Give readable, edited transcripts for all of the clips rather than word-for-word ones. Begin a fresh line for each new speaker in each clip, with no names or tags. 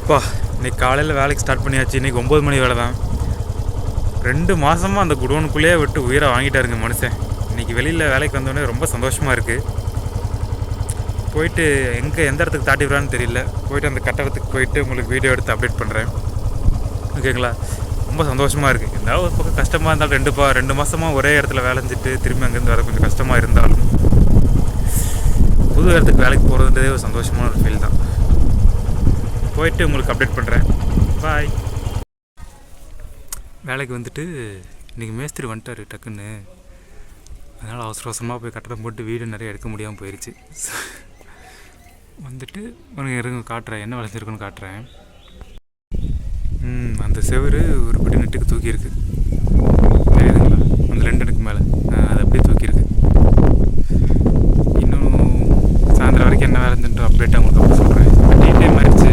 அப்பா இன்றைக்கி காலையில் வேலைக்கு ஸ்டார்ட் பண்ணியாச்சு. இன்றைக்கி 9 மணி வேலை தான். 2 மாதமாக அந்த குடோனுக்குள்ளேயே விட்டு உயிரை வாங்கிட்டாருங்க மனுஷன். இன்றைக்கி வெளியில் வேலைக்கு வந்தோடனே ரொம்ப சந்தோஷமாக இருக்குது. போயிட்டு எந்த இடத்துக்கு தாட்டி விடுறான்னு தெரியல. போயிட்டு அந்த கட்டடத்துக்கு போயிட்டு உங்களுக்கு வீடியோ எடுத்து அப்டேட் பண்ணுறேன், ஓகேங்களா? ரொம்ப சந்தோஷமாக இருக்குது. இருந்தாலும் ஒரு பக்கம் கஷ்டமாக இருந்தாலும் 2 மாதமாக ஒரே இடத்துல வேலை செஞ்சுட்டு திரும்பி அங்கேருந்து வர கொஞ்சம் கஷ்டமாக இருந்தாலும் புது இடத்துக்கு வேலைக்கு போகிறதுன்றதே ஒரு சந்தோஷமான ஒரு ஃபீல் தான். போயிட்டு உங்களுக்கு அப்டேட் பண்ணுறேன். பாய். வேலைக்கு வந்துட்டு இன்றைக்கி மேஸ்திரி வந்துட்டார் டக்குன்னு. அதனால் அவசரமாக போய் கட்டடம் போட்டு வீடு நிறைய எடுக்க முடியாமல் போயிடுச்சு. வந்துட்டு உனக்கு இருங்க காட்டுறேன், என்ன விளைஞ்சிருக்குன்னு காட்டுறேன். அந்த செவரு ஒரு படி நெட்டுக்கு தூக்கியிருக்கு. தெரியுதுங்களா? அந்த 2 அடுக்கு மேலே அது அப்படியே தூக்கியிருக்கு. இன்னும் சாயந்தரம் வரைக்கும் என்ன வேலைஞ்சுட்டு அப்டேட்டாக உங்களுக்கு அப்போ சொல்கிறேன். டீ டைம் ஆயிடுச்சு.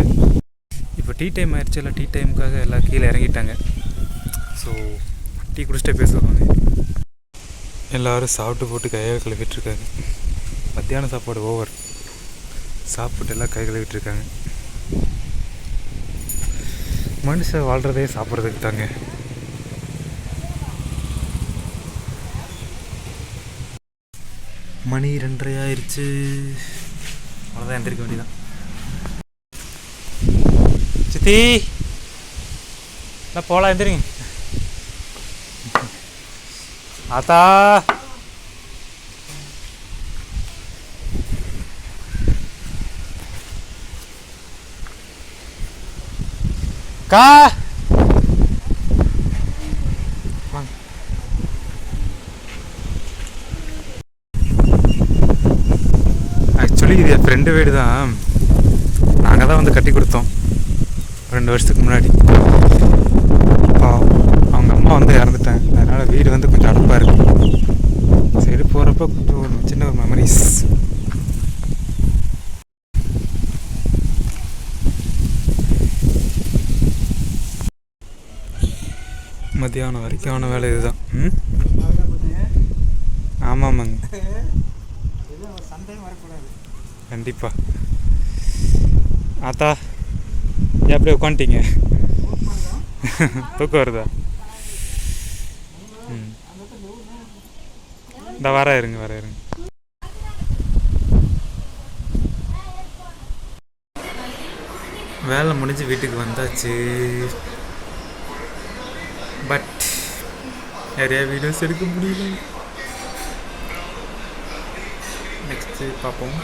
இப்போ டீ டைம் ஆயிடுச்சு. எல்லாம் டீ டைமுக்காக எல்லாம் கீழே இறங்கிட்டாங்க. ஸோ டீ குடிச்சிட்டே பேசுவாங்க. எல்லோரும் சாப்பிட்டு போட்டு கையை கழுவிட்டுருக்காங்க. மத்தியான சாப்பாடு ஓவர். சாப்பிட்டு எல்லாம் கை கழுவிட்டுருக்காங்க. மனுஷன் வாழ்கிறதே சாப்பிட்றதுக்கு தாங்க. மணி 2:30 ஆயிடுச்சு. அவ்வளோதான், எந்திரிக்க வேண்டியதான். சித்தி நான் போகலாம், எந்திரிங்க. ஆத்தா கா ஆக்சுவலி இது என் ஃப்ரெண்டு வீடு தான். நாங்கள் தான் வந்து கட்டி கொடுத்தோம் 2 வருஷத்துக்கு முன்னாடி. அவங்க அம்மா வந்து இறந்துட்டாங்க. அதனால் வீடு வந்து கொஞ்சம் அடப்பாக இருக்குது. சைடு போகிறப்ப கொஞ்சம் ஒரு சின்ன ஒரு மெமரிஸ். மத்தியானம் வரைக்கும் வேலை இதுதான். ஆமாமாங்க, கண்டிப்பாக. ஆத்தா எப்படி உட்காந்துட்டீங்க? தூக்கம் வருதா? இந்த வர இருங்க. வேலை முடிஞ்சு வீட்டுக்கு வந்தாச்சு. பட் நிறையா வீடியோஸ் எடுக்க முடியல. நெக்ஸ்ட்டு பார்ப்போம்.